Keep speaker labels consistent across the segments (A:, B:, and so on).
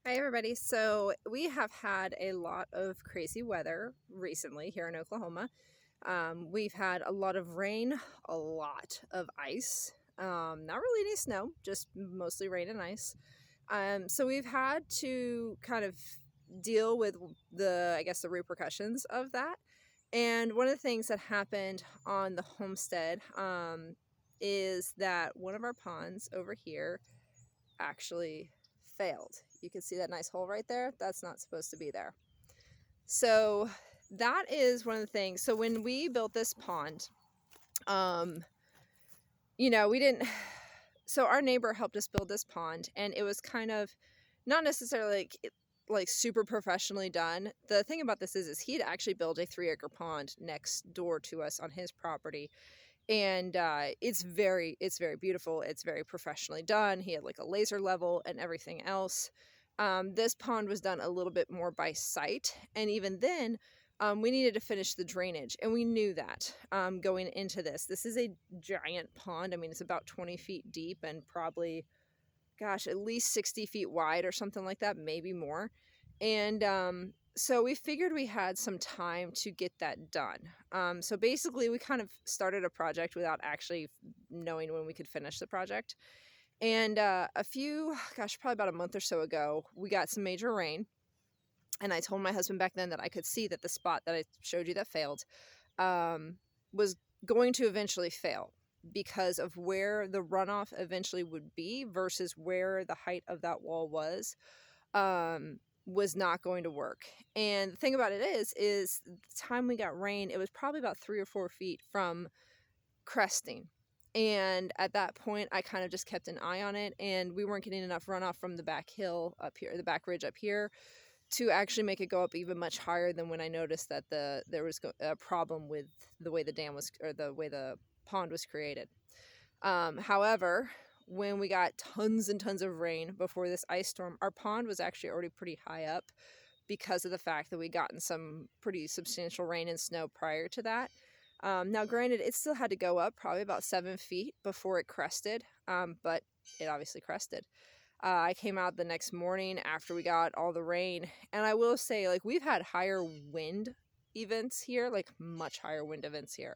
A: Hi, everybody. So, we have had a lot of crazy weather recently here in Oklahoma. We've had a lot of rain, a lot of ice, not really any snow, just mostly rain and ice. So, we've had to kind of deal with the repercussions of that. And one of the things that happened on the homestead is that one of our ponds over here actually failed. You can see that nice hole right there. That's not supposed to be there. So that is one of the things. So when we built this pond, um, we didn't. So our neighbor helped us build this pond, and it was kind of not necessarily like super professionally done. The thing about this is he'd actually built a 3-acre pond next door to us on his property, and it's very beautiful. It's very professionally done. He had like a laser level and everything else. This pond was done a little bit more by sight, and even then we needed to finish the drainage, and we knew that going into this is a giant pond. I mean, it's about 20 feet deep and probably, gosh, at least 60 feet wide or something like that, maybe more. And so we figured we had some time to get that done. So basically, we kind of started a project without actually knowing when we could finish the project. And probably about a month or so ago, we got some major rain. And I told my husband back then that I could see that the spot that I showed you that failed was going to eventually fail because of where the runoff eventually would be versus where the height of that wall was not going to work. And the thing about it is the time we got rain, it was probably about 3 or 4 feet from cresting. And at that point, I kind of just kept an eye on it, and we weren't getting enough runoff from the back hill up here, the back ridge up here, to actually make it go up even much higher than when I noticed that there was a problem with the way the dam was, or the way the pond was created. However, when we got tons and tons of rain before this ice storm, our pond was actually already pretty high up because of the fact that we'd gotten some pretty substantial rain and snow prior to that. Now, granted, it still had to go up probably about 7 feet before it crested, but it obviously crested. I came out the next morning after we got all the rain, and I will say, like, we've had higher wind events here, like much higher wind events here,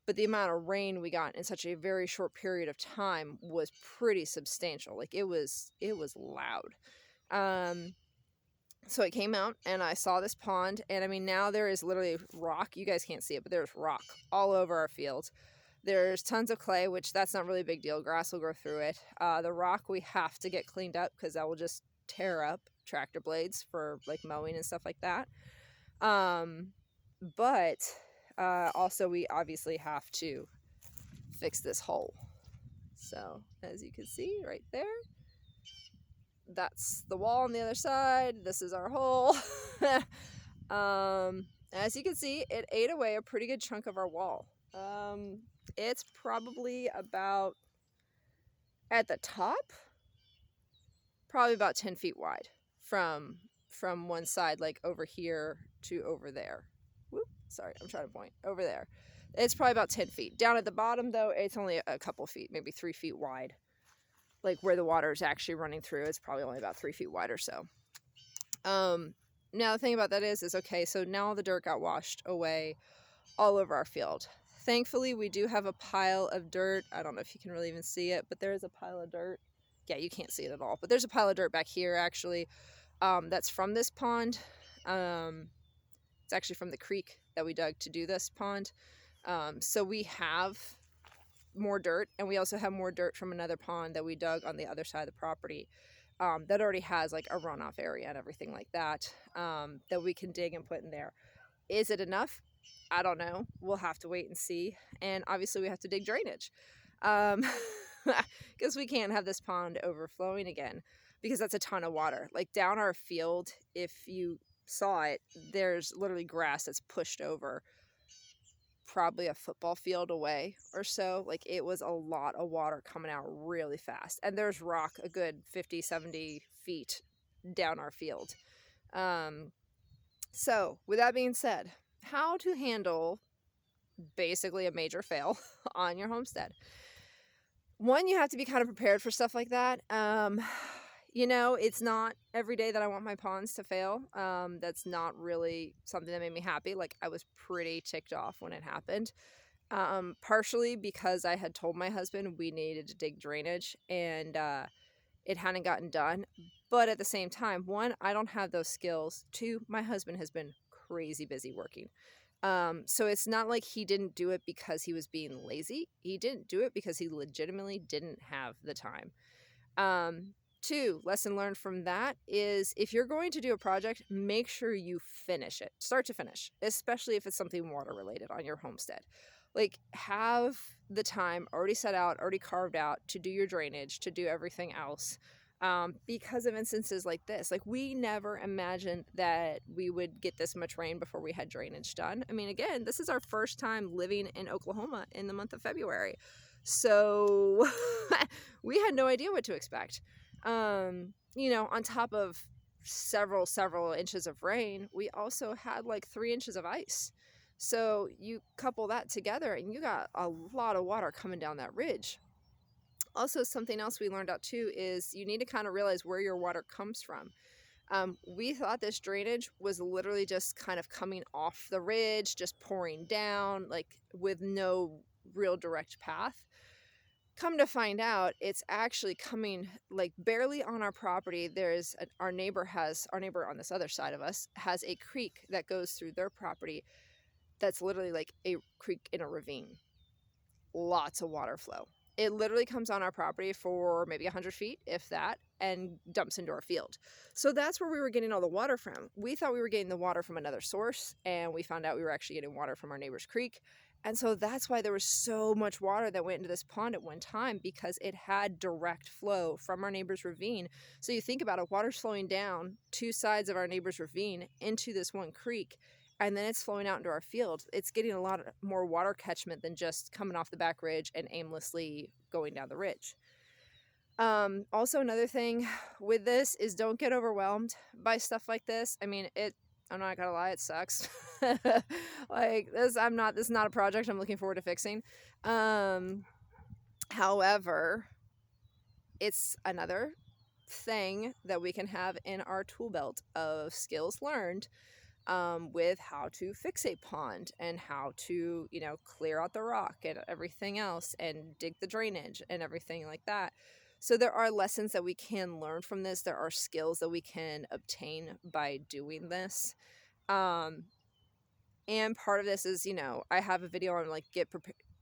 A: but the amount of rain we got in such a very short period of time was pretty substantial. Like, it was loud. So I came out and I saw this pond, and I mean, now there is literally rock. You guys can't see it, but there's rock all over our field. There's tons of clay, which that's not really a big deal. Grass will grow through it. The rock we have to get cleaned up because that will just tear up tractor blades for like mowing and stuff like that. But also we obviously have to fix this hole. So as you can see right there, that's the wall on the other side. This is our hole. As you can see, it ate away a pretty good chunk of our wall. It's probably about, at the top, probably about 10 feet wide from one side, like over here to over there. Whoop, sorry, I'm trying to point over there. It's probably about 10 feet. Down at the bottom, though, it's only a couple feet, maybe 3 feet wide. Like where the water is actually running through, it's probably only about 3 feet wide or so. Now the thing about that is okay, so now all the dirt got washed away all over our field. Thankfully, we do have a pile of dirt. I don't know if you can really even see it, but there is a pile of dirt. Yeah, you can't see it at all, but there's a pile of dirt back here, actually. That's from this pond. It's actually from the creek that we dug to do this pond. So we have more dirt, and we also have more dirt from another pond that we dug on the other side of the property. That already has like a runoff area and everything like that, that we can dig and put in there. Is it enough? I don't know. We'll have to wait and see. And obviously we have to dig drainage, because we can't have this pond overflowing again, because that's a ton of water. Like down our field, if you saw it, there's literally grass that's pushed over probably a football field away or so. Like, it was a lot of water coming out really fast, and there's rock a good 50-70 feet down our field. So with that being said, how to handle basically a major fail on your homestead. One, you have to be kind of prepared for stuff like that. It's not every day that I want my ponds to fail. That's not really something that made me happy. Like, I was pretty ticked off when it happened. Partially because I had told my husband we needed to dig drainage, and it hadn't gotten done. But at the same time, one, I don't have those skills. Two, my husband has been crazy busy working. So it's not like he didn't do it because he was being lazy. He didn't do it because he legitimately didn't have the time. Two, lesson learned from that is if you're going to do a project, make sure you finish it, start to finish, especially if it's something water related on your homestead. Like, have the time already set out, already carved out to do your drainage, to do everything else. Because of instances like this, like, we never imagined that we would get this much rain before we had drainage done. I mean, again, this is our first time living in Oklahoma in the month of February. So we had no idea what to expect. On top of several inches of rain, we also had like 3 inches of ice. So you couple that together and you got a lot of water coming down that ridge. Also, something else we learned out too is you need to kind of realize where your water comes from. We thought this drainage was literally just kind of coming off the ridge, just pouring down, like with no real direct path. Come to find out, it's actually coming like barely on our property. Our neighbor on this other side of us has a creek that goes through their property that's literally like a creek in a ravine. Lots of water flow. It literally comes on our property for maybe 100 feet, if that, and dumps into our field. So that's where we were getting all the water from. We thought we were getting the water from another source, and we found out we were actually getting water from our neighbor's creek. And so that's why there was so much water that went into this pond at one time, because it had direct flow from our neighbor's ravine. So you think about it, water's flowing down 2 sides of our neighbor's ravine into this one creek, and then it's flowing out into our field. It's getting a lot more water catchment than just coming off the back ridge and aimlessly going down the ridge. Also, another thing with this is don't get overwhelmed by stuff like this. I mean, I'm not gonna lie, it sucks. Like, this is not a project I'm looking forward to fixing. However, it's another thing that we can have in our tool belt of skills learned, with how to fix a pond and how to, clear out the rock and everything else and dig the drainage and everything like that. So there are lessons that we can learn from this. There are skills that we can obtain by doing this. And part of this is, I have a video on like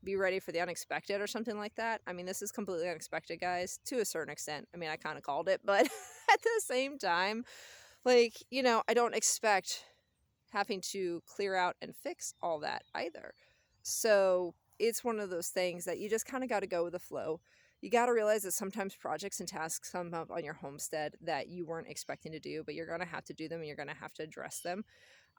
A: be ready for the unexpected or something like that. I mean, this is completely unexpected, guys, to a certain extent. I mean, I kind of called it, but at the same time, like, I don't expect having to clear out and fix all that either. So it's one of those things that you just kind of got to go with the flow. You got to realize that sometimes projects and tasks come up on your homestead that you weren't expecting to do, but you're going to have to do them and you're going to have to address them.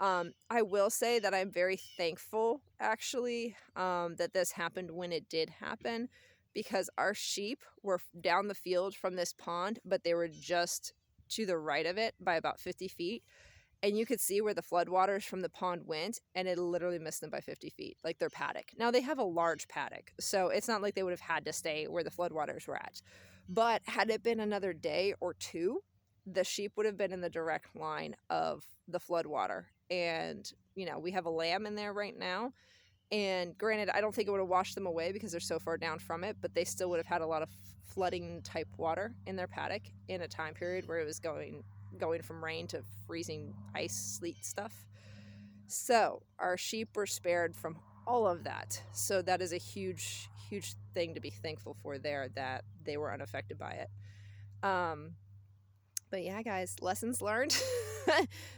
A: I will say that I'm very thankful, actually, that this happened when it did happen, because our sheep were down the field from this pond, but they were just to the right of it by about 50 feet. And you could see where the floodwaters from the pond went, and it literally missed them by 50 feet, like their paddock. Now, they have a large paddock, so it's not like they would have had to stay where the floodwaters were at. But had it been another day or two, the sheep would have been in the direct line of the floodwater. And, we have a lamb in there right now. And granted, I don't think it would have washed them away because they're so far down from it, but they still would have had a lot of flooding type water in their paddock in a time period where it was going from rain to freezing ice, sleet stuff. So our sheep were spared from all of that. So that is a huge thing to be thankful for there, that they were unaffected by it. But yeah, guys, lessons learned.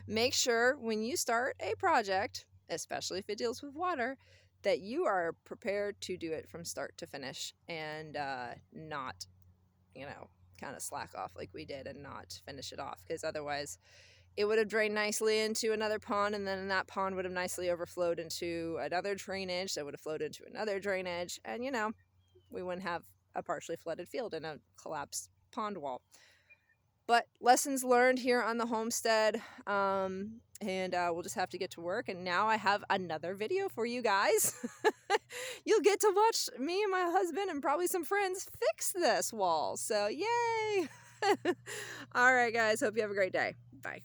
A: Make sure when you start a project, especially if it deals with water, that you are prepared to do it from start to finish, and not, kind of slack off like we did and not finish it off, because otherwise it would have drained nicely into another pond, and then that pond would have nicely overflowed into another drainage that would have flowed into another drainage, and we wouldn't have a partially flooded field and a collapsed pond wall. But lessons learned here on the homestead, and we'll just have to get to work. And now I have another video for you guys. You'll get to watch me and my husband and probably some friends fix this wall. So yay! All right, guys. Hope you have a great day. Bye.